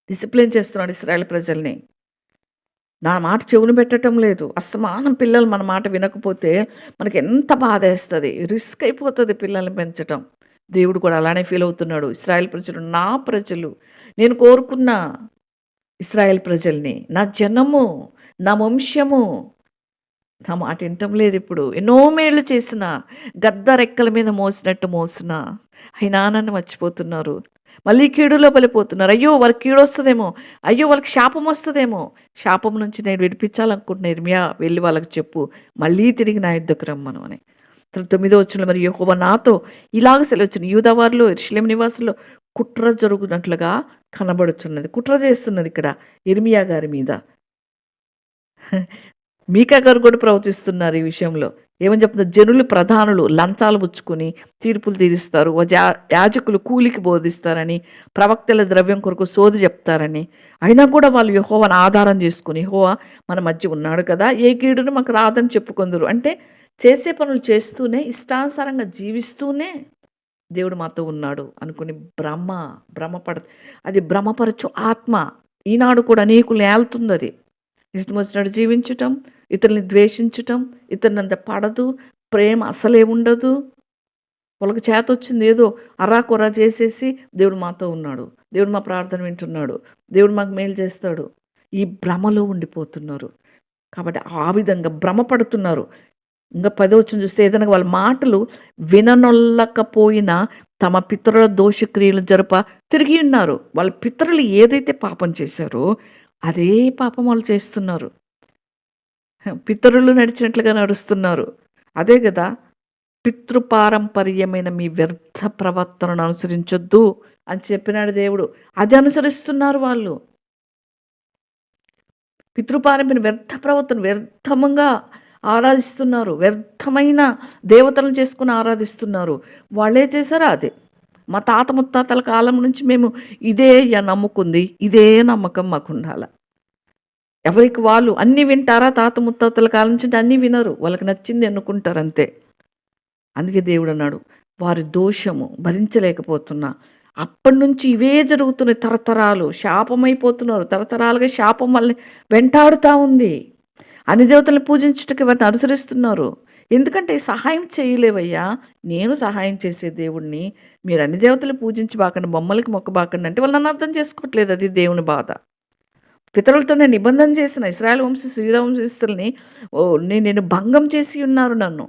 Discipline చేస్తున్నాడు ఇశ్రాయేల్ ప్రజల్ని. నా మాట చెవున పెట్టటం లేదు. అస్తమానం పిల్లలు మన మాట వినకపోతే మనకెంత బాధేస్తది. రిస్క్ అయిపోతది పిల్లల్ని పెంచటం. దేవుడు కూడా అలానే ఫీల్ అవుతున్నాడు. ఇశ్రాయేల్ ప్రజలు నా ప్రజలు. నేను కోరుకున్న ఇశ్రాయేల్ ప్రజల్ని, నా జనము, నా వంశము. నా మాట వినటం లేదిప్పుడు. ఎన్నో మేళ్ళు చేసినా, గద్ద రెక్కల మీద మోసినట్టు మోసినా, అయినా నన్ను మర్చిపోతున్నారు. మళ్ళీ కీడులో పడిపోతున్నారు. అయ్యో! వాళ్ళకి కీడొస్తదేమో, అయ్యో! వాళ్ళకి శాపం వస్తదేమో. శాపం నుంచి నేను విడిపించాలనుకుంటున్నా ఇర్మియా, వెళ్ళి వాళ్ళకి చెప్పు, మళ్ళీ తిరిగి నా యుద్ధకు రమ్మను అని. 9వ వచనంలో మరి యెహోవా నాతో ఇలాగ సెలవిచ్చెను, యూదా వారిలో యెరూషలేము నివాసుల్లో కుట్ర జరుగునట్లుగా కనబడుచున్నది. కుట్ర చేస్తున్నది ఇక్కడ ఇర్మియా గారి మీద. మీకా గారు కూడా ప్రవచిస్తున్నారు ఈ విషయంలో. ఏమని చెప్తున్నారు? జనులు ప్రధానులు లంచాలు పుచ్చుకొని తీర్పులు తీరుస్తారు. యాజకులు కూలికి బోధిస్తారని, ప్రవక్తల ద్రవ్యం కొరకు సోది చెప్తారని. అయినా కూడా వాళ్ళు యెహోవాను ఆధారం చేసుకుని, యెహోవా మన మధ్య ఉన్నాడు కదా, ఏ కీడును మాకు రాదని చెప్పుకొందురు. అంటే చేసే పనులు చేస్తూనే, ఇష్టానుసారంగా జీవిస్తూనే దేవుడు మాతో ఉన్నాడు అనుకుని భ్రమపడ అది భ్రమపరచు ఆత్మ. ఈనాడు కూడా అనేకుల్ని ఏలుతుంది అది. ఇష్టం వచ్చినట్టు జీవించటం, ఇతరుల్ని ద్వేషించటం, ఇతరులంత పడదు, ప్రేమ అసలే ఉండదు. వాళ్ళకి చేతొచ్చింది ఏదో అరాకొరా చేసేసి దేవుడు మాతో ఉన్నాడు, దేవుడు మా ప్రార్థన వింటున్నాడు, దేవుడు మాకు మేలు చేస్తాడు, ఈ భ్రమలో ఉండిపోతున్నారు. కాబట్టి ఆ విధంగా భ్రమపడుతున్నారు. ఇంకా 10వ వచనం చూస్తే, ఏదైనా వాళ్ళ మాటలు విననొల్లకపోయినా తమ పితరుల దోషక్రియలు జరప తిరిగి ఉన్నారు. వాళ్ళ పితరులు ఏదైతే పాపం చేశారో అదే పాపం వాళ్ళు చేస్తున్నారు. పితరులు నడిచినట్లుగా నడుస్తున్నారు. అదే కదా, పితృపారంపర్యమైన మీ వ్యర్థ ప్రవర్తనను అనుసరించొద్దు అని చెప్పినాడు దేవుడు. అది అనుసరిస్తున్నారు వాళ్ళు. పితృపారంపర్య వ్యర్థ ప్రవర్తన, వ్యర్థంగా ఆరాధిస్తున్నారు, వ్యర్థమైన దేవతలను చేసుకుని ఆరాధిస్తున్నారు. వాళ్ళే చేశారా? అదే. మా తాత ముత్తాతల కాలం నుంచి మేము ఇదే నమ్ముకుంది, ఇదే నమ్మకం మాకు ఉండాల. ఎవరికి వాళ్ళు అన్నీ వింటారా? తాత ముత్తాతల కాలం నుంచి అన్నీ వినరు, వాళ్ళకి నచ్చింది ఎన్నుకుంటారు అంతే. అందుకే దేవుడు అన్నాడు, వారి దోషము భరించలేకపోతున్నా. అప్పటి నుంచి ఇవే జరుగుతున్నాయి, తరతరాలు శాపమైపోతున్నారు. తరతరాలుగా శాపం వాళ్ళని వెంటాడుతూ ఉంది. అన్ని దేవతలను పూజించుటకు వాటిని అనుసరిస్తున్నారు. ఎందుకంటే సహాయం చేయలేవయ్యా, నేను సహాయం చేసే దేవుణ్ణి, మీరు అన్ని దేవతలు పూజించబాకండి, బొమ్మలకి మొక్కబాకండి అంటే వాళ్ళు నన్ను అర్థం చేసుకోవట్లేదు. అది దేవుని బాధ. పితరులతో నేను నిబంధన చేసిన ఇశ్రాయేలు యూదా వంశస్థుల్ని నేను భంగం చేసి ఉన్నారు నన్ను,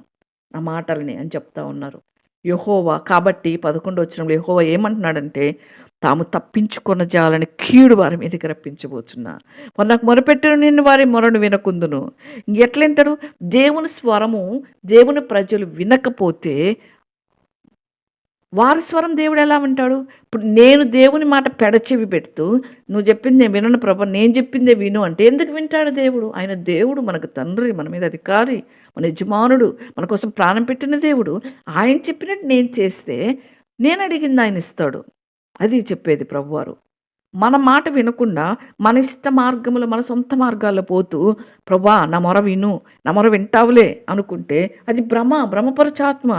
నా మాటల్ని అని చెప్తా ఉన్నారు. యెహోవా కాబట్టి 11వ వచనంలో యెహోవా ఏమంటున్నాడంటే, తాము తప్పించుకొన జాలని కీడు వారి మీదకి రప్పించబోతున్నా. వారు నాకు మొరపెట్టిన నేను వారి మొరను వినకుందును. ఎట్లంటాడు? దేవుని స్వరము దేవుని ప్రజలు వినకపోతే వారి స్వరం దేవుడు ఎలా వింటాడు? ఇప్పుడు నేను దేవుని మాట పెడచెవి పెడుతూ, నువ్వు చెప్పింది నేను వినను ప్రభు, నేను చెప్పిందే విను అంటే ఎందుకు వింటాడు దేవుడు? ఆయన దేవుడు, మనకు తండ్రి, మన మీద అధికారి, మన యజమానుడు, మన కోసం ప్రాణం పెట్టిన దేవుడు. ఆయన చెప్పినట్టు నేను చేస్తే నేను అడిగింది ఆయన ఇస్తాడు. అది చెప్పేది ప్రభువారు. మన మాట వినకుండా మన ఇష్ట మార్గంలో, మన సొంత మార్గాల్లో పోతూ, ప్రభా నా మొర విను, నా మొర వింటావులే అనుకుంటే అది భ్రమపరచాత్మ.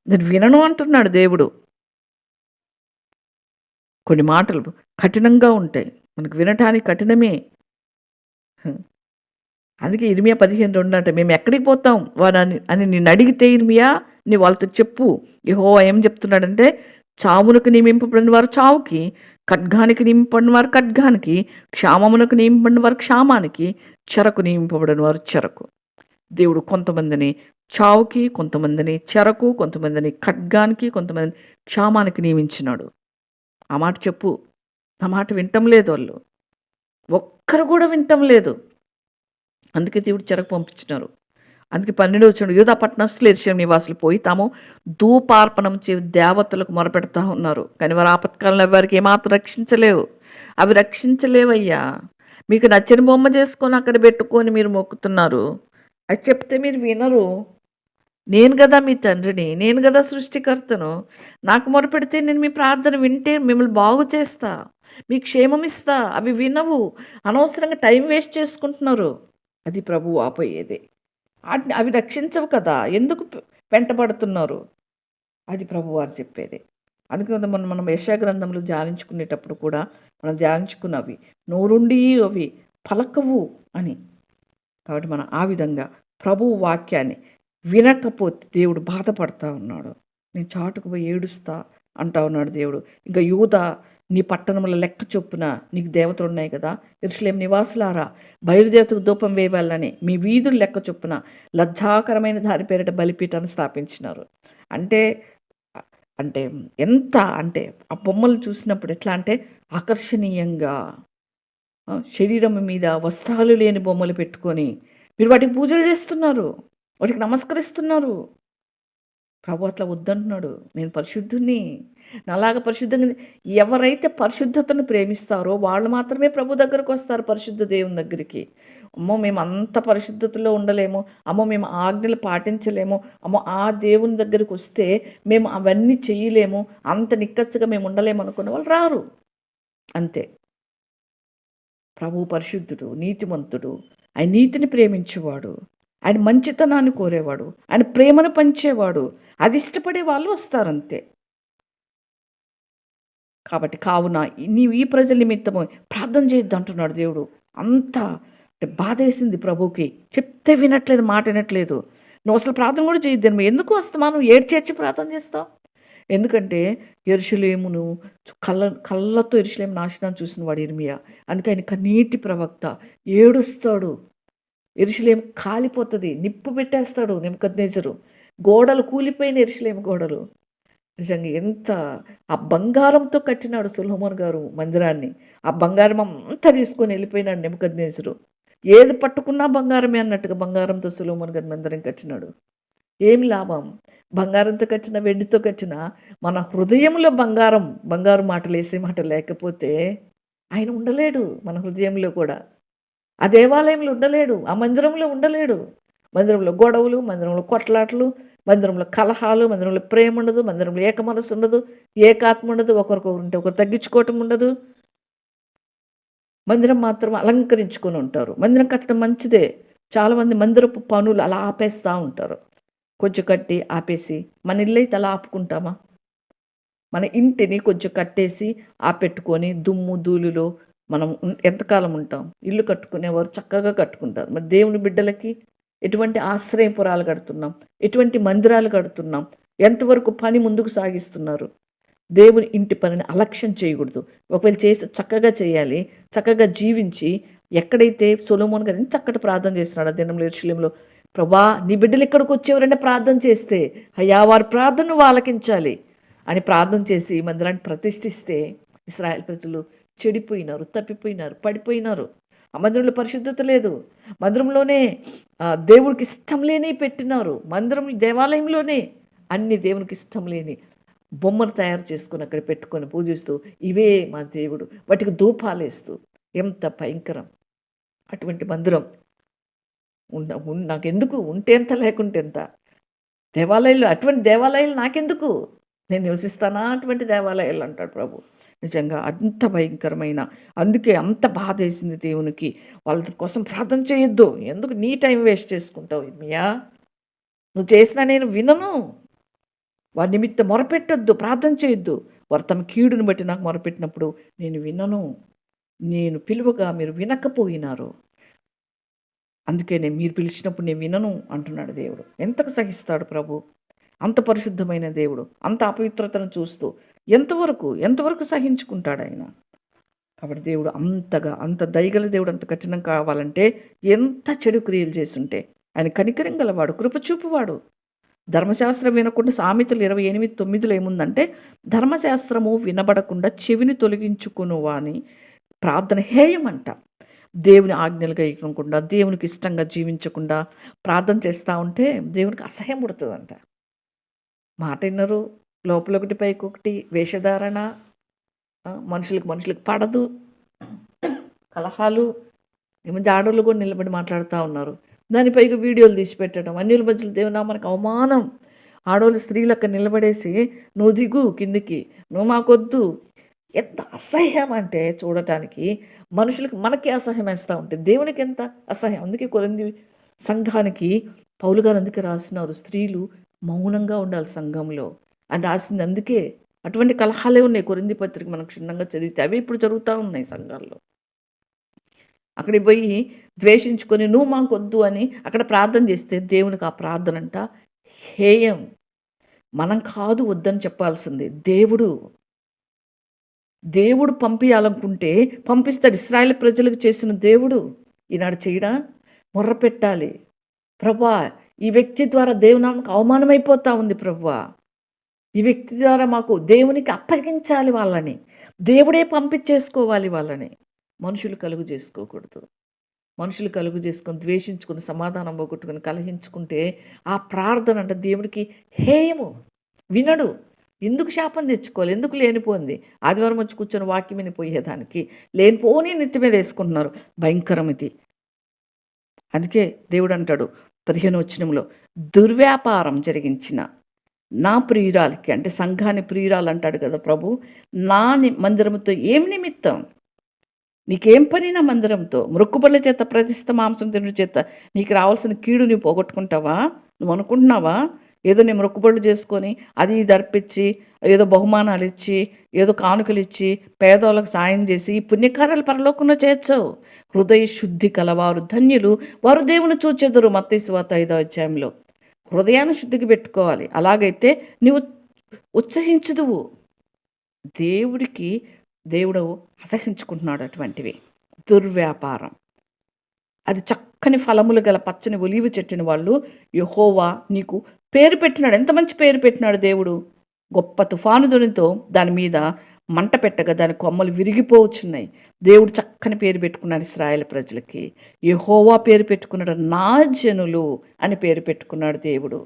నేను వినను అంటున్నాడు దేవుడు. కొన్ని మాటలు కఠినంగా ఉంటాయి, మనకు వినటానికి కఠినమే. అందుకే ఇర్మియా 15:2 అంటే, మేము ఎక్కడికి పోతాం వారని అని నిన్ను అడిగితే ఇర్మియా నీ వాళ్ళతో చెప్పు. యెహోవా ఏం చెప్తున్నాడంటే, చావునకు నియమింపబడిన వారు చావుకి, ఖడ్గానికి నియమింపబడిన వారు ఖడ్గానికి, క్షామమునకు నియమింపబడిన వారు క్షామానికి, చెరకు నియమింపబడిన వారు చెరకు. దేవుడు కొంతమందిని చావుకి, కొంతమందిని చెరకు, కొంతమందిని ఖడ్గానికి, కొంతమందిని క్షామానికి నియమించినాడు. ఆ మాట చెప్పు. ఆ మాట వింటం లేదు వాళ్ళు, ఒక్కరు కూడా వింటం లేదు. అందుకే దేవుడు చెరకు పంపించినారు. అందుకే 12వ వచనం, యూదా పట్టణస్థులు యెరూషలేము నివాసులు పోయి తాము ధూపార్పణం చే దేవతలకు మొరపెడతా ఉన్నారు. కానీ వారు ఆపత్కాలంలో వారికి ఏమాత్రం రక్షించలేవు. అవి రక్షించలేవయ్యా. మీకు నచ్చిన బొమ్మ చేసుకొని అక్కడ పెట్టుకొని మీరు మొక్కుతున్నారు. అది చెప్తే మీరు వినరు. నేను కదా మీ తండ్రిని, నేను కదా సృష్టికర్తను. నాకు మొరపెడితే నేను మీ ప్రార్థన వింటే మిమ్మల్ని బాగు చేస్తా, మీకు క్షేమం ఇస్తా. అవి వినవు, అనవసరంగా టైం వేస్ట్ చేసుకుంటున్నారు. అది ప్రభువు ఆపేయేదే. అవి రక్షించవు కదా, ఎందుకు వెంటబడుతున్నారు? అది ప్రభువారు చెప్పేది. అందుకే మనం యెషయా గ్రంథంలో ధ్యానించుకునేటప్పుడు కూడా మనం ధ్యానించుకున్నవి నోరుండి అవి పలకవు అని. కాబట్టి మనం ఆ విధంగా ప్రభువు వాక్యాన్ని వినకపోతే దేవుడు బాధపడతా ఉన్నాడు. నేను చాటుకు పోయి ఏడుస్తా అంటా ఉన్నాడు దేవుడు. ఇంకా యూదా, నీ పట్టణముల లెక్క చొప్పున నీకు దేవతలు ఉన్నాయి కదా, యెరూషలేము నివాసులారా, బయలుదేవతకు ధూపం వేయాలని మీ వీధులు లెక్క చొప్పున లజ్జాకరమైన దాని పేరిట బలిపీఠాన్ని స్థాపించినారు. అంటే అంటే ఎంత అంటే ఆ బొమ్మలు చూసినప్పుడు ఎట్లా అంటే ఆకర్షణీయంగా శరీరం మీద వస్త్రాలు లేని బొమ్మలు పెట్టుకొని మీరు వాటికి పూజలు చేస్తున్నారు, వాటికి నమస్కరిస్తున్నారు. ప్రభు అట్లా వద్దంటున్నాడు. నేను పరిశుద్ధుని, నాలాగా పరిశుద్ధంగా. ఎవరైతే పరిశుద్ధతను ప్రేమిస్తారో వాళ్ళు మాత్రమే ప్రభు దగ్గరకు వస్తారు, పరిశుద్ధ దేవుని దగ్గరికి. అమ్మో మేము అంత పరిశుద్ధతలో ఉండలేము, అమ్మో మేము ఆజ్ఞలు పాటించలేము, అమ్మో ఆ దేవుని దగ్గరికి వస్తే మేము అవన్నీ చేయలేము, అంత నిక్కచ్చగా మేము ఉండలేము అనుకున్న వాళ్ళు రారు. అంతే. ప్రభు పరిశుద్ధుడు, నీతిమంతుడు, ఆయన నీతిని ప్రేమించేవాడు, ఆయన మంచితనాన్ని కోరేవాడు, ఆయన ప్రేమను పంచేవాడు. అది ఇష్టపడే వాళ్ళు వస్తారంతే. కాబట్టి కావున నీవు ఈ ప్రజల నిమిత్తము ప్రార్థన చేయొద్దు అంటున్నాడు దేవుడు. అంత బాధేసింది ప్రభుకి. చెప్తే వినట్లేదు, మాట వినట్లేదు. నువ్వు అసలు ప్రార్థన కూడా చేయొద్దు. నువ్వు ఎందుకు వస్తావు? ఏడ్చేర్చి ప్రార్థన చేస్తావు. ఎందుకంటే యెరూషలేమును కళ్ళతో యెరూషలేము నాశనం చూసిన వాడు ఇర్మియా. అందుకే ఆయన కన్నీటి ప్రవక్త ఏడుస్తాడు. యెరూషలేము కాలిపోతుంది, నిప్పు పెట్టేస్తాడు నెబుకద్నెజరు. గోడలు కూలిపోయిన యెరూషలేము గోడలు. నిజంగా ఎంత ఆ బంగారంతో కట్టినాడు సొలొమోను గారు మందిరాన్ని. ఆ బంగారం అంతా తీసుకొని వెళ్ళిపోయినాడు నెబుకద్నెజరు. ఏది పట్టుకున్నా బంగారమే అన్నట్టుగా బంగారంతో సొలొమోను గారు మందిరం కట్టినాడు. ఏమి లాభం? బంగారంతో కట్టిన, వెండితో కట్టిన మన హృదయంలో బంగారు మాటలు వేసే మాట లేకపోతే ఆయన ఉండలేడు మన హృదయంలో కూడా. ఆ దేవాలయంలో ఉండలేడు, ఆ మందిరంలో ఉండలేడు. మందిరంలో గొడవలు, మందిరంలో కొట్లాటలు, మందిరంలో కలహాలు, మందిరంలో ప్రేమ ఉండదు, మందిరంలో ఏక మనసు ఉండదు, ఏకాత్మ ఉండదు, ఒకరికొకరుంటే ఒకరు తగ్గించుకోవటం ఉండదు. మందిరం మాత్రం అలంకరించుకొని ఉంటారు. మందిరం కట్టడం మంచిదే. చాలామంది మందిరపు పనులు అలా ఆపేస్తూ ఉంటారు. కొంచెం కట్టి ఆపేసి, మన ఇల్లు అయితే అలా ఆపుకుంటామా? మన ఇంటిని కొంచెం కట్టేసి ఆపెట్టుకొని దుమ్ము ధూళిలో మనం ఎంతకాలం ఉంటాం? ఇల్లు కట్టుకునేవారు చక్కగా కట్టుకుంటారు. మరి దేవుని బిడ్డలకి ఎటువంటి ఆశ్రయపురాలు కడుతున్నాం, ఎటువంటి మందిరాలు కడుతున్నాం, ఎంతవరకు పని ముందుకు సాగిస్తున్నారు? దేవుని ఇంటి పనిని అలక్ష్యం చేయకూడదు. ఒకవేళ చేస్తే చక్కగా చేయాలి, చక్కగా జీవించి. ఎక్కడైతే సొలొమోను గారు చక్కటి ప్రార్థన చేస్తున్నాడు ఆ దినంలో యెరూషలేములో, ప్రభా నీ బిడ్డలు ఇక్కడికి వచ్చేవారంటే ప్రార్థన చేస్తే అయ్యా వారి ప్రార్థనను ఆలకించాలి అని ప్రార్థన చేసి మందిరాన్ని ప్రతిష్ఠిస్తే ఇశ్రాయేల్ ప్రజలు చెడిపోయినారు, తప్పిపోయినారు, పడిపోయినారు. ఆ మందిరంలో పరిశుద్ధత లేదు. మందిరంలోనే దేవుడికి ఇష్టం లేని పెట్టినారు. దేవాలయంలోనే అన్ని దేవునికి ఇష్టం లేని బొమ్మలు తయారు చేసుకుని అక్కడ పెట్టుకొని పూజిస్తూ ఇవే మా దేవుడు, వాటికి ధూపాలేస్తూ. ఎంత భయంకరం అటువంటి మందిరం. నాకెందుకు? ఉంటే ఎంత, లేకుంటే ఎంత. దేవాలయాలు, అటువంటి దేవాలయాలు నాకెందుకు? నేను నివసిస్తానా అటువంటి దేవాలయాలు అంటాడు ప్రభు. నిజంగా అంత భయంకరమైన, అందుకే అంత బాధ వేసింది దేవునికి. వాళ్ళ కోసం ప్రార్థన చేయొద్దు. ఎందుకు నీ టైం వేస్ట్ చేసుకుంటావు ఇర్మియా? నువ్వు చేసినా నేను వినను. వారి నిమిత్తం మొరపెట్టొద్దు, ప్రార్థన చేయొద్దు. వారు తమ కీడుని బట్టి నాకు మొరపెట్టినప్పుడు నేను వినను. నేను పిలువగా మీరు వినకపోయినారు, అందుకే మీరు పిలిచినప్పుడు నేను వినను అంటున్నాడు దేవుడు. ఎంతకు సహిస్తాడు ప్రభు? అంత పరిశుద్ధమైన దేవుడు, అంత అపవిత్రతను చూస్తూ ఎంతవరకు సహించుకుంటాడు ఆయన? కాబట్టి దేవుడు అంత దయగల దేవుడు, అంత కఠినం కావాలంటే ఎంత చెడు క్రియలు చేస్తుంటే ఆయన కనికరం గలవాడు, కృపచూపువాడు. ధర్మశాస్త్రం వినకుండా సామెతలు 28:9 ఏముందంటే, ధర్మశాస్త్రము వినబడకుండా చెవిని తొలగించుకునువా అని ప్రార్థన హేయమంట. దేవుని ఆజ్ఞలుగా ఇవ్వకుండా, దేవునికి ఇష్టంగా జీవించకుండా ప్రార్థన చేస్తూ ఉంటే దేవునికి అసహ్యం పుడుతుందంట. మాట విన్నరు, లోపలొకటి పైకొకటి వేషధారణ, మనుషులకు పడదు, కలహాలు. ఏమో ఆడోళ్ళు కూడా నిలబడి మాట్లాడుతూ ఉన్నారు. దానిపైగా వీడియోలు తీసి పెట్టడం, అన్యుల మధ్యలో దేవునామానికి అవమానం. ఆడవాళ్ళు స్త్రీలకు నిలబడేసి నువ్వు దిగు కిందికి, నువ్వు మాకొద్దు. ఎంత అసహ్యం అంటే చూడటానికి మనకి అసహ్యం వేస్తూ ఉంటే దేవునికి ఎంత అసహ్యం. అందుకే కొరింథీ సంఘానికి పౌలు గారు అందుకే రాసినారు, స్త్రీలు మౌనంగా ఉండాలి సంఘంలో అని రాసింది. అందుకే అటువంటి కలహాలే ఉన్నాయి. కొరింథీ పత్రిక మనం క్షుణ్ణంగా చదివితే అవి ఇప్పుడు జరుగుతూ ఉన్నాయి సంఘాల్లో. అక్కడికి పోయి ద్వేషించుకొని నువ్వు మాకొద్దు అని అక్కడ ప్రార్థన చేస్తే దేవునికి ఆ ప్రార్థన అంట హేయం. మనం కాదు వద్దని చెప్పాల్సింది. దేవుడు పంపించాలనుకుంటే పంపిస్తాడు. ఇశ్రాయేలు ప్రజలకు చేసిన దేవుడు ఈనాడు చేయడా? మొర్ర పెట్టాలి, ప్రభువా ఈ వ్యక్తి ద్వారా దేవునామకు అవమానమైపోతా ఉంది ప్రభువా, ఈ వ్యక్తి ద్వారా మాకు దేవునికి అప్పగించాలి వాళ్ళని, దేవుడే పంపించేసుకోవాలి వాళ్ళని. మనుషులు కలుగు చేసుకోకూడదు. మనుషులు కలుగు చేసుకొని ద్వేషించుకుని సమాధానం పోగొట్టుకుని కలహించుకుంటే ఆ ప్రార్థన అంటే దేవుడికి హేయము, వినడు. ఎందుకు శాపం తెచ్చుకోవాలి? ఎందుకు లేనిపోయింది? ఆదివారం వచ్చి కూర్చొని వాక్యం వినిపోయేదానికి లేనిపోని నెత్తి మీద వేసుకుంటున్నారు. భయంకరం ఇది. అందుకే దేవుడు అంటాడు 15వ వచనంలో, దుర్వ్యాపారం జరిగించిన నా ప్రియురాలకి, అంటే సంఘాన్ని ప్రియురాలు అంటాడు కదా ప్రభు, నా మందిరముతో ఏం నిమిత్తం? నీకేం పని నా మందిరంతో? మృక్కుబళ్ళ చేత ప్రతిష్ఠ మాంసం తినడం చేత నీకు రావాల్సిన కీడు నువ్వు పోగొట్టుకుంటావా? నువ్వు అనుకుంటున్నావా ఏదో నేను మొక్కుబళ్ళు చేసుకొని అది ఇది అర్పించి ఏదో బహుమానాలు ఇచ్చి ఏదో కానుకలు ఇచ్చి పేదవాళ్ళకు సాయం చేసి ఈ పుణ్యకార్యాలు పరలోకంలో చేయొచ్చు? హృదయ శుద్ధి కలవారు ధన్యులు, వారు దేవుని చూచెదరు. మత్తయి సువార్త 5వ అధ్యాయంలో హృదయాన్ని శుద్ధికి పెట్టుకోవాలి. అలాగైతే నీవు ఉత్సహించుదువు. దేవుడు అసహించుకుంటున్నాడు అటువంటివి. దుర్వ్యాపారం. అది చక్కని ఫలములు గల పచ్చని ఒలీవ చెట్టుని వాళ్ళు యెహోవా నీకు పేరు పెట్టినాడు. ఎంత మంచి పేరు పెట్టినాడు దేవుడు. గొప్ప తుఫాను ధ్వనితో దాని మీద మంట పెట్టగా దాని కొమ్మలు విరిగిపోవచ్చున్నాయి. దేవుడు చక్కని పేరు పెట్టుకున్నాడు ఇశ్రాయేలు ప్రజలకి. యెహోవా పేరు పెట్టుకున్నాడు, నా జనులు అని పేరు పెట్టుకున్నాడు దేవుడు.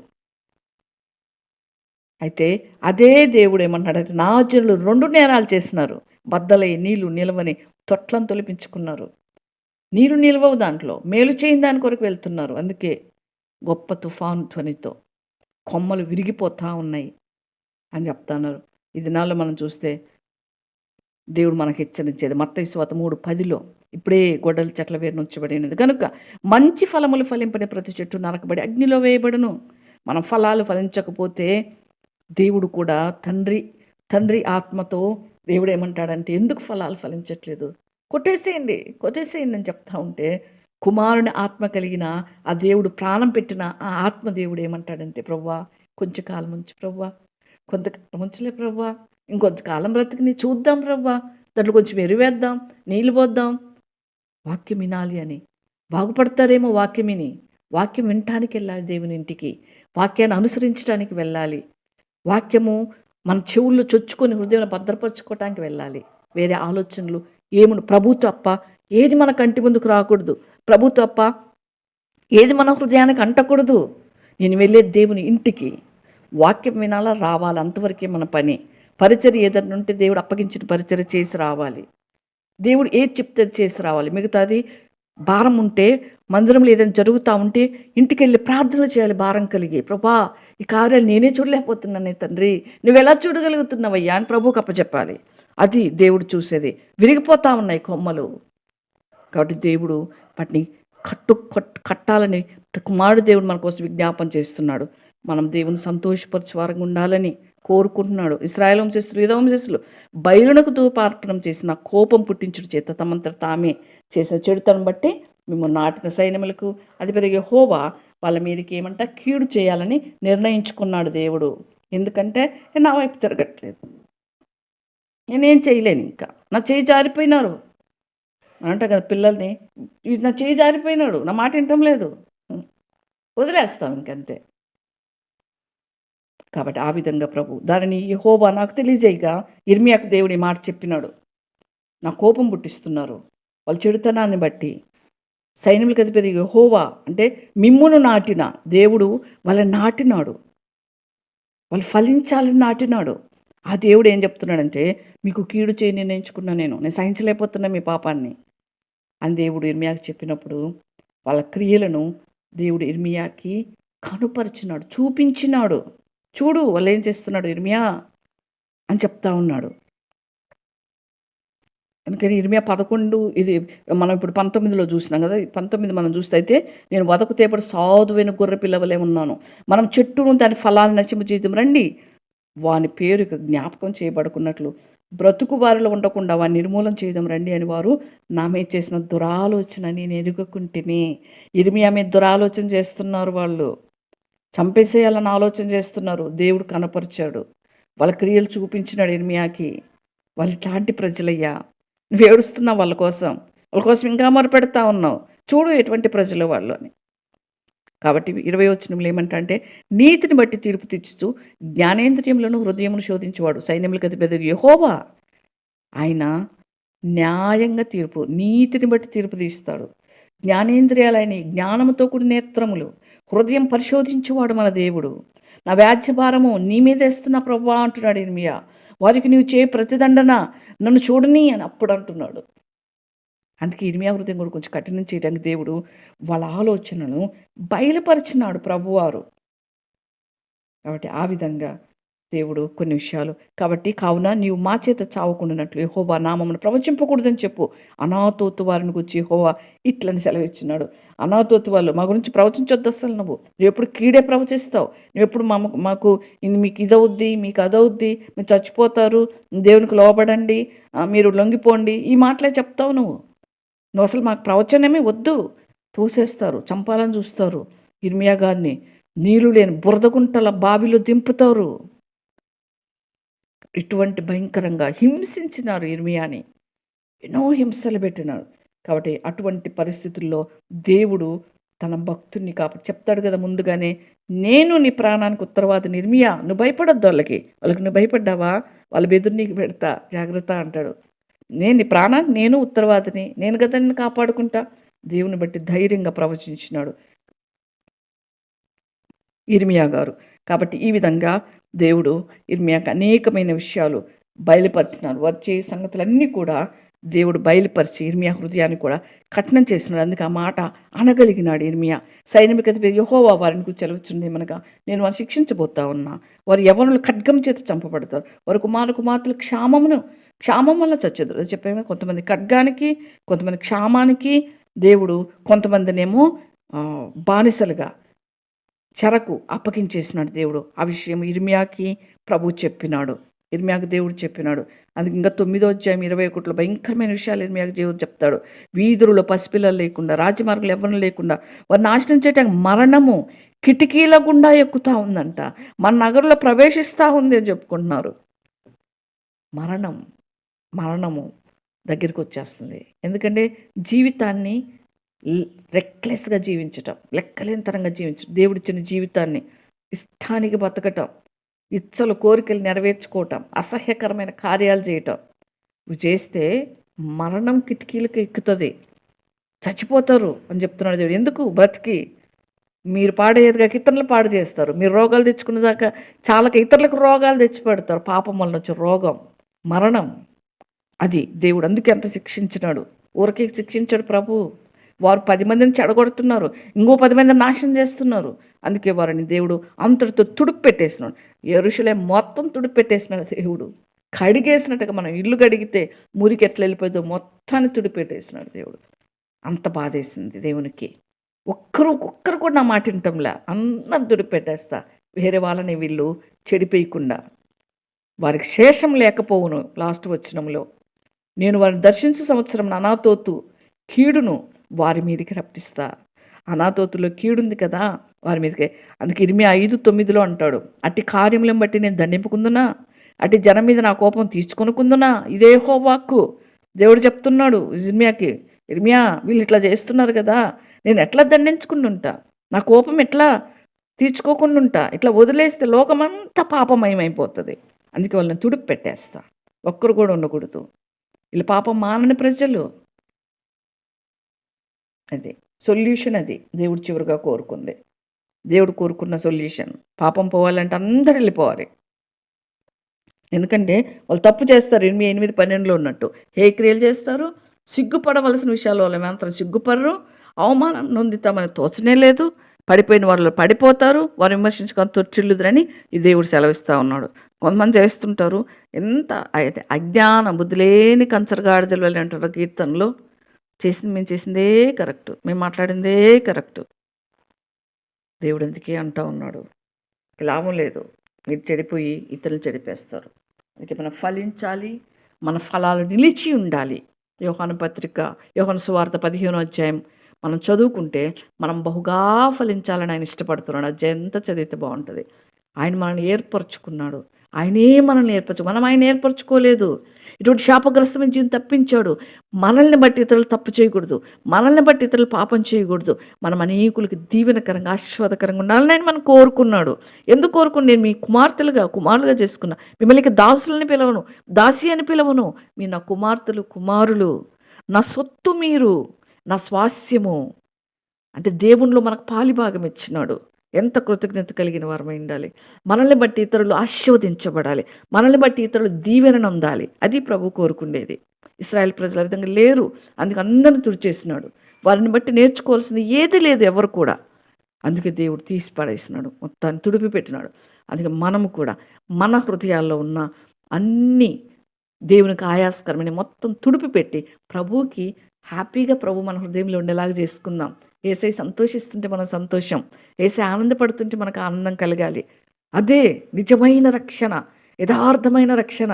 అయితే అదే దేవుడు ఏమంటున్నాడంటే, నా జనులు 2 నేరాలు చేసినారు. బద్దలై నీళ్లు నిలవని తొట్లను తొలిపించుకున్నారు. నీరు నిలవవు, దాంట్లో మేలు చేయని దాని కొరకు వెళ్తున్నారు. అందుకే గొప్ప తుఫాను ధ్వనితో కొమ్మలు విరిగిపోతూ ఉన్నాయి అని చెప్తున్నారు. ఈ దినాల్లో మనం చూస్తే దేవుడు మనకు హెచ్చరించేది మత్తయి సువార్త 3:10లో, ఇప్పుడే గొడ్డలి చెట్ల వేరు నుంచబడినది కనుక మంచి ఫలములు ఫలింపని ప్రతి చెట్టు నరకబడి అగ్నిలో వేయబడును. మనం ఫలాలు ఫలించకపోతే దేవుడు కూడా తండ్రి ఆత్మతో దేవుడు ఏమంటాడంటే, ఎందుకు ఫలాలు ఫలించట్లేదు? కొట్టేసేయండి అని చెప్తా ఉంటే, కుమారుని ఆత్మ కలిగిన ఆ దేవుడు ప్రాణం పెట్టిన ఆ ఆత్మ దేవుడు ఏమంటాడంటే, ప్రవ్వా కొంచెం కాలం ఉంచు ప్రవ్వా, కొంతకాలం ఉంచలే ప్రవ్వా, ఇంకొంతకాలం బ్రతికిని చూద్దాం ప్రవ్వా, దాంట్లో కొంచెం ఎరువేద్దాం, నీళ్ళు పోద్దాం, వాక్యం వినాలి అని. బాగుపడతారేమో వాక్యం విని. వాక్యం వినటానికి వెళ్ళాలి దేవుని ఇంటికి, వాక్యాన్ని అనుసరించడానికి వెళ్ళాలి, వాక్యము మన చెవుల్లో చొచ్చుకొని హృదయంలో భద్రపరచుకోవటానికి వెళ్ళాలి. వేరే ఆలోచనలు ఏముండు, ప్రభు తప్ప ఏది మన కంటి ముందుకు రాకూడదు, ప్రభు తప్ప ఏది మన హృదయానికి అంటకూడదు. నేను వెళ్ళే దేవుని ఇంటికి వాక్యం వినాలా, రావాలి, అంతవరకే మన పని. పరిచర్య ఏదైనా ఉంటే దేవుడు అప్పగించిన పరిచర్య చేసి రావాలి. దేవుడు ఏది చెప్తే చేసి రావాలి. మిగతాది భారం ఉంటే, మందిరంలో ఏదైనా జరుగుతూ ఉంటే ఇంటికి వెళ్ళి ప్రార్థన చేయాలి భారం కలిగి. ప్రభా ఈ కార్యాలు నేనే చూడలేకపోతున్నానే తండ్రి, నువ్వు ఎలా చూడగలుగుతున్నావయ్యా అని ప్రభువుకి అప్పచెప్పాలి. అది దేవుడు చూసేది. విరిగిపోతూ ఉన్నాయి కొమ్మలు. కాబట్టి దేవుడు వాటిని కట్టాలని కుమారుడు దేవుడు మన కోసం విజ్ఞాపన చేస్తున్నాడు. మనం దేవుని సంతోషపరిచే వారంగా ఉండాలని కోరుకుంటున్నాడు. ఇశ్రాయేలు వంశస్థులు, యూదా వంశస్థులు బయలునకు ధూపార్పణం చేసిన కోపం పుట్టించుడు చేత తమంతట తామే చేసిన చెడుతనం బట్టి మేము నాటిన సైన్యములకు అధిపతి యెహోవా వాళ్ళ మీదకి ఏమంట కీడు చేయాలని నిర్ణయించుకున్నాడు దేవుడు. ఎందుకంటే నా వైపు తిరగట్లేదు, నేనేం చేయలేను, ఇంకా నా చేయి జారిపోయినారు అంట కదా పిల్లల్ని, నా చేయి జారిపోయినాడు, నా మాట వినటం లేదు, వదిలేస్తాం ఇంకంతే. కాబట్టి ఆ విధంగా ప్రభు దానిని యెహోవా నాకు తెలియజేయగా ఇర్మియాకు దేవుడి మాట చెప్పినాడు. నా కోపం పుట్టిస్తున్నారు వాళ్ళు చెడుతనాన్ని బట్టి. సైన్యములకు అధిపతి యెహోవా అంటే మిమ్మును నాటిన దేవుడు వాళ్ళని నాటినాడు, వాళ్ళు ఫలించాలని నాటినాడు. ఆ దేవుడు ఏం చెప్తున్నాడంటే, మీకు కీడు చేయి నిర్ణయించుకున్నా, నేను సహించలేకపోతున్నా మీ పాపాన్ని అని దేవుడు ఇర్మియాకి చెప్పినప్పుడు వాళ్ళ క్రియలను దేవుడు ఇర్మియాకి కనుపరిచినాడు, చూపించినాడు. చూడు వాళ్ళు ఏం చేస్తున్నాడు ఇర్మియా అని చెప్తా ఉన్నాడు. అందుకని ఇర్మియా 11 ఇది మనం ఇప్పుడు 19లో చూసినాం కదా. 19 మనం చూస్తే అయితే, నేను వదకు తేపడి సాధువైన గొర్రె పిల్లవలే ఉన్నాను, మనం చెట్టును దాని ఫలాన్ని నశింపజేద్దాం రండి, వాని పేరు ఇక జ్ఞాపకం చేయబడుకున్నట్లు బ్రతుకు వారిలో ఉండకుండా వారిని నిర్మూలన చేయడం రండి అని వారు నా మీద చేసిన దురాలోచన నేను ఎరుగుకుంటేనే. ఇర్మియా మీద దురాలోచన చేస్తున్నారు వాళ్ళు, చంపేసేయాలని ఆలోచన చేస్తున్నారు. దేవుడు కనపరిచాడు, వాళ్ళ క్రియలు చూపించినాడు ఇర్మియాకి. వాళ్ళు ఇట్లాంటి ప్రజలయ్యా, నువ్వు ఏడుస్తున్నావు వాళ్ళ కోసం, వాళ్ళ కోసం ఇంకా మొరపెడతా ఉన్నావు, చూడు ఎటువంటి ప్రజలు వాళ్ళు అని. కాబట్టి 20 వచనంలో ఏమంటే, నీతిని బట్టి తీర్పు తీర్చుచు జ్ఞానేంద్రియములను హృదయమును శోధించేవాడు సైన్యములకు అధిపతి యెహోవా. ఆయన న్యాయంగా తీర్పు, నీతిని బట్టి తీర్పు తీస్తాడు. జ్ఞానేంద్రియాలైన జ్ఞానముతో కూడిన నేత్రములు, హృదయం పరిశోధించేవాడు మన దేవుడు. నా వ్యాజ్యభారము నీ మీద వేస్తున్నా ప్రభువా అంటున్నాడు ఇర్మియా. వారికి నీవు చేయ ప్రతిదండన నన్ను చూడని అని అప్పుడు అంటున్నాడు. అందుకే ఇర్మియా హృదయం కూడా కొంచెం కఠినం చేయడానికి దేవుడు వాళ్ళ ఆలోచనను బయలుపరిచినాడు ప్రభువారు. కాబట్టి ఆ విధంగా దేవుడు కొన్ని విషయాలు, కాబట్టి కావున నీవు మా చేత చావకుండానట్లు యెహోవా నామమును ప్రవచింపకూడదని చెప్పు. అనాథోతు వారిని గురించి యెహోవా ఇట్లని సెలవిచ్చినాడు. అనాథోతు వాళ్ళు మా గురించి ప్రవచించొద్దు అసలు. నువ్వు ఎప్పుడు కీడే ప్రవచిస్తావు, నువ్వు ఎప్పుడు మాకు మీకు ఇదవుద్ది, మీకు అదవుద్ది, మీరు చచ్చిపోతారు, దేవునికి లోబడండి, మీరు లొంగిపోండి, ఈ మాటలే చెప్తావు నువ్వు అసలు మాకు ప్రవచనమే వద్దు. తోసేస్తారు, చంపాలని చూస్తారు. ఇర్మియా గారిని నీళ్లు లేని బురదగుంటల బావిలో దింపుతారు. ఇటువంటి భయంకరంగా హింసించినారు ఇర్మియాని, ఎన్నో హింసలు పెట్టినారు. కాబట్టి అటువంటి పరిస్థితుల్లో దేవుడు తన భక్తుడిని కాబట్టి చెప్తాడు కదా ముందుగానే, నేను నీ ప్రాణానికి ఉత్తరవాదిని ఇర్మియా, నువ్వు భయపడొద్దు వాళ్ళకి నువ్వు భయపడ్డావా, వాళ్ళ బెదురు నీకు పెడతా జాగ్రత్త అంటాడు. నేను నీ ప్రాణానికి నేను ఉత్తరవాదిని, నేను కదా నిన్ను కాపాడుకుంటా. దేవుని బట్టి ధైర్యంగా ప్రవచించినాడు ఇర్మియా గారు. కాబట్టి ఈ విధంగా దేవుడు ఇర్మియాకి అనేకమైన విషయాలు బయలుపరిచినాడు. వచ్చే సంగతులన్నీ కూడా దేవుడు బయలుపరిచి ఇర్మియా హృదయాన్ని కూడా కఠినం చేసినాడు. అందుకే ఆ మాట అనగలిగినాడు ఇర్మియా. సైన్యమికత యెహోవా వారిని గురించి సెలవుచ్చింది మనగా, నేను వారిని శిక్షించబోతా ఉన్నా. వారు యవ్వనులు ఖడ్గం చేత చంపబడతారు, వారు కుమార్తెలు క్షామం వల్ల చచ్చేది చెప్పాను. కొంతమంది ఖడ్గానికి, కొంతమంది క్షామానికి దేవుడు, కొంతమందినేమో బానిసలుగా చెరకు అప్పగించేసినాడు దేవుడు. ఆ విషయం ఇర్మియాకి ప్రభు చెప్పినాడు, ఇర్మియాకి దేవుడు చెప్పినాడు. అందుకే ఇంకా 9వ అధ్యాయం 21లో భయంకరమైన విషయాలు ఇర్మియాకి దేవుడు చెప్తాడు. వీధులలో పసిపిల్లలు లేకుండా, రాజమార్గులు ఎవరు లేకుండా వారు నాశనం చేయడానికి మరణము కిటికీల గుండా ఎక్కుతూ ఉందంట, మన నగరంలో ప్రవేశిస్తూ ఉంది అని చెప్పుకుంటున్నారు. మరణము దగ్గరికి వచ్చేస్తుంది. ఎందుకంటే జీవితాన్ని రెక్లెస్గా జీవించటం, లెక్కలేనితరంగా జీవించటం, దేవుడిచ్చిన జీవితాన్ని ఇష్టానికి బతకటం, ఇచ్చలు కోరికలు నెరవేర్చుకోవటం, అసహ్యకరమైన కార్యాలు చేయటం, ఇవి చేస్తే మరణం కిటికీలకు ఎక్కుతుంది, చచ్చిపోతారు అని చెప్తున్నాడు దేవుడు. ఎందుకు బ్రతికి మీరు పాడేదిగా ఇతరులు పాడు చేస్తారు, మీరు రోగాలు తెచ్చుకునేదాకా చాలక ఇతరులకు రోగాలు తెచ్చి పెడతారు. పాపం వల్ల వచ్చే రోగం మరణం, అది దేవుడు అందుకే అంత శిక్షించినాడు. ఊరికే శిక్షించాడు ప్రభు. వారు 10 మందిని చెడగొడుతున్నారు, ఇంకో 10 మందిని నాశనం చేస్తున్నారు. అందుకే వారిని దేవుడు అంతటితో తుడుపు పెట్టేసినాడు. యెరూషలేము మొత్తం తుడుపు పెట్టేసినాడు దేవుడు. కడిగేసినట్టుగా మనం ఇల్లు కడిగితే మురికి ఎట్లా వెళ్ళిపోతుందో మొత్తాన్ని తుడిపు పెట్టేసినాడు దేవుడు. అంత బాధేసింది దేవునికి. ఒక్కరు కూడా నా మాట వింటంలా, అందరం తుడిపు పెట్టేస్తా, వేరే వాళ్ళని వీళ్ళు చెడిపోయకుండా, వారికి శేషం లేకపోవును. లాస్ట్ వచనంలో, నేను వారిని దర్శించు సంవత్సరం అనాతోతు కీడును వారి మీదకి రప్పిస్తా. అనాతోతులో కీడుంది కదా వారి మీదకి. అందుకే ఇర్మియా 5:9 అంటాడు, అట్టి కార్యములను బట్టి నేను దండింపుకుందునా, అట్టి జనం మీద నా కోపం తీసుకొనుకుందునా, ఇదే యెహోవాకు దేవుడు చెప్తున్నాడు ఇర్మియాకి. ఇర్మియా, వీళ్ళు ఇట్లా చేస్తున్నారు కదా, నేను ఎట్లా దండించుకుంటుంటా, నా కోపం ఎట్లా తీర్చుకోకుండా ఉంటా, ఇట్లా వదిలేస్తే లోకమంతా పాపమయమైపోతుంది. అందుకే వాళ్ళని తుడుపు పెట్టేస్తా, ఒక్కరు కూడా ఉండకూడదు. వీళ్ళ పాపం మానని ప్రజలు. అది సొల్యూషన్, అది దేవుడు చివరిగా కోరుకుంది. దేవుడు కోరుకున్న సొల్యూషన్, పాపం పోవాలంటే అందరు వెళ్ళిపోవాలి. ఎందుకంటే వాళ్ళు తప్పు చేస్తారు. 8:12 ఉన్నట్టు ఏ క్రియలు చేస్తారు, సిగ్గుపడవలసిన విషయాలు వాళ్ళు మాత్రం సిగ్గుపడరు, అవమానం నొందుతామని తోచనే లేదు, పడిపోయిన వాళ్ళు పడిపోతారు, వారు విమర్శించుకొని తొచ్చిల్లుదురని ఈ దేవుడు సెలవిస్తూ ఉన్నాడు. కొంతమంది చేస్తుంటారు, ఎంత అయితే అజ్ఞాన బుద్ధి లేని కంచరగాడిదలు వెళ్ళి అంటారు కీర్తనలో, మేము చేసిందే కరెక్టు, మేము మాట్లాడిందే కరెక్టు. దేవుడు ఎందుకే అంటూ ఉన్నాడు, లాభం లేదు. మీరు చెడిపోయి ఇతరులు చెడిపేస్తారు. అందుకే మనం ఫలించాలి, మన ఫలాలు నిలిచి ఉండాలి. యోహాను సువార్త 15వ అధ్యాయం మనం చదువుకుంటే మనం బహుగా ఫలించాలని ఆయన ఇష్టపడుతున్నాడు. అధ్యాయం ఎంత చదివితే బాగుంటుంది. ఆయన మనల్ని ఏర్పరచుకున్నాడు. ఆయనే మనల్ని మనం ఆయన ఏర్పరచుకోలేదు. ఇటువంటి శాపగ్రస్తమైన జీవితం తప్పించాడు. మనల్ని బట్టి ఇతరులు తప్పు చేయకూడదు, మనల్ని బట్టి ఇతరులు పాపం చేయకూడదు. మనం అనేకులకి దీవెనకరంగా ఆశీర్వాదకరంగా ఉండాలని ఆయన మనం కోరుకున్నాడు. ఎందుకు కోరుకుని, నేను మీ కుమారులుగా చేసుకున్నా, మిమ్మల్ని దాసులని పిలవను, దాసి అని పిలవను, మీరు నా కుమార్తెలు కుమారులు, నా సొత్తు, మీరు నా స్వాస్థ్యము. అంటే దేవునిలో మనకు పాలిభాగం ఇచ్చినాడు. ఎంత కృతజ్ఞత కలిగిన వారమై ఉండాలి. మనల్ని బట్టి ఇతరులు ఆశీర్వదించబడాలి, మనల్ని బట్టి ఇతరులు దీవెనను పొందాలి. అది ప్రభు కోరుకుండేది. ఇశ్రాయేల్ ప్రజలు ఆ విధంగా లేరు, అందుకే అందరిని తుడిచేసినాడు. వారిని బట్టి నేర్చుకోవాల్సింది ఏది లేదు ఎవరు కూడా. అందుకే దేవుడు తీసి పడేసినాడు, మొత్తాన్ని తుడిపి పెట్టినాడు. అందుకే మనము కూడా మన హృదయాల్లో ఉన్న అన్నీ దేవునికి ఆయాస్కరమైన మొత్తం తుడిపి పెట్టి ప్రభువుకి హ్యాపీగా ప్రభు మన హృదయంలో ఉండేలాగా చేసుకుందాం. ఏసై సంతోషిస్తుంటే మనం సంతోషం, ఏసై ఆనందపడుతుంటే మనకు ఆనందం కలగాలి. అదే నిజమైన రక్షణ, యథార్థమైన రక్షణ.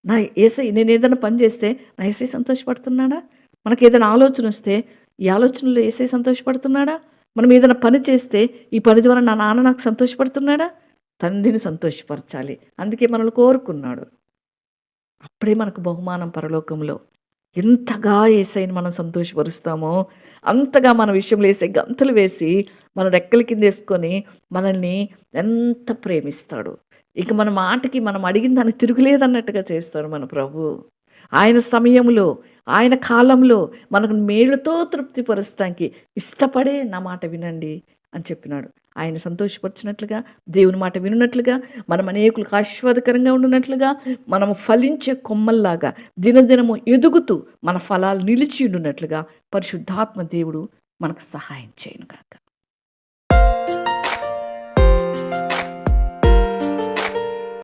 నా ఏసై, నేను ఏదైనా పని చేస్తే నా ఏసై సంతోషపడుతున్నాడా? మనకు ఏదైనా ఆలోచన వస్తే ఈ ఆలోచనలో ఏసై సంతోషపడుతున్నాడా? మనం ఏదైనా పని చేస్తే ఈ పని ద్వారా నా నాన్న నాకు సంతోషపడుతున్నాడా? తండ్రిని సంతోషపరచాలి. అందుకే మనల్ని కోరుకున్నాడు. అప్పుడే మనకు బహుమానం పరలోకంలో. ఎంతగా యేసయ్యని మనం సంతోషపరుస్తామో అంతగా మన విషయంలో యేసయ్య గంతులు వేసి మన రెక్కల కింద వేసుకొని మనల్ని ఎంత ప్రేమిస్తాడు. ఇక మన మాటకి మనం అడిగిన దానికి తిరుగులేదన్నట్టుగా చేస్తాడు మన ప్రభు. ఆయన సమయంలో, ఆయన కాలంలో మనకు మేలుతో తృప్తిపరచడానికి ఇష్టపడే నా మాట వినండి అని చెప్పినాడు. ఆయన సంతోషపరిచినట్లుగా, దేవుని మాట వినున్నట్లుగా, మనం అనేకులకు ఆశీర్వాదకరంగా ఉండున్నట్లుగా, మనము ఫలించే కొమ్మల్లాగా దినదినము ఎదుగుతూ మన ఫలాలు నిలిచి ఉండున్నట్లుగా పరిశుద్ధాత్మ దేవుడు మనకు సహాయం చేయను గాక.